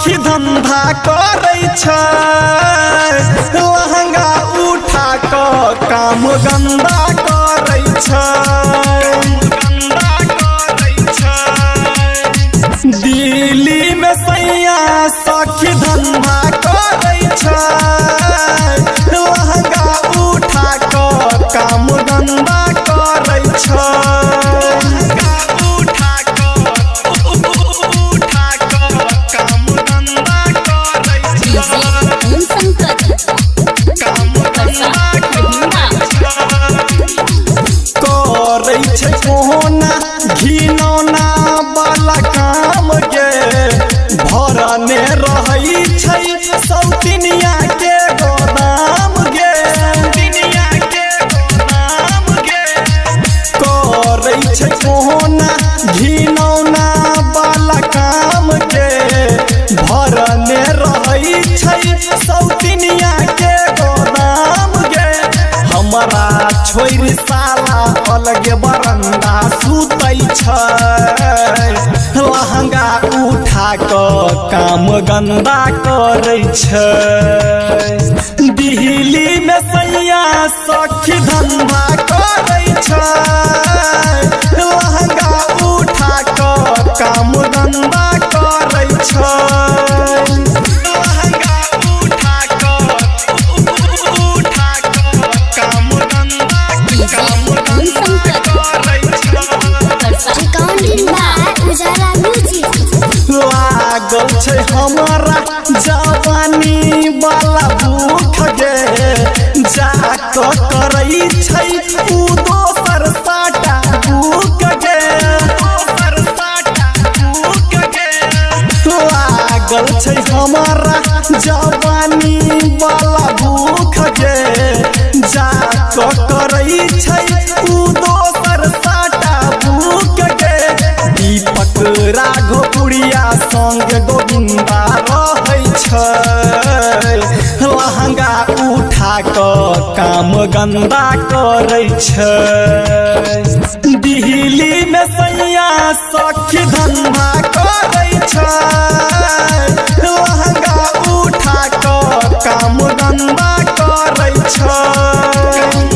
सखी धंधा करे छै लहंगा उठा क काम गंदा करे छै दिल्ली में सैया सखी धंधा करे छै लहंगा उठा क काम गंदा करे छै कोना घिनौना वाला काम के भरने रही छै सौतिनिया के गोदाम गे करे छै कोना घिनौना वाला काम के भरने रही छै सौतिनिया के गोदाम गे हमारा छोरी साला अलगे बरंदा सुतै छै लहंगा उठा क काम गंदा करे छै दिल्ली में सैया सखी धंधा करे छै लहंगा उठा क काम गंदा करे छै लागल छै हमारा जवानी वाला भूख गे जाक करे छै उ दोसर साटा भूख गे लागल छै हमारा जवानी वाला भूख गे जाक करे छै उ दोसर साटा भूख गे दीपक राघोपुरिया संग गोविंदा रहै छै लहंगा उठा क काम गंदा करे छै दिल्ली में सैया सखी धंधा करे छै।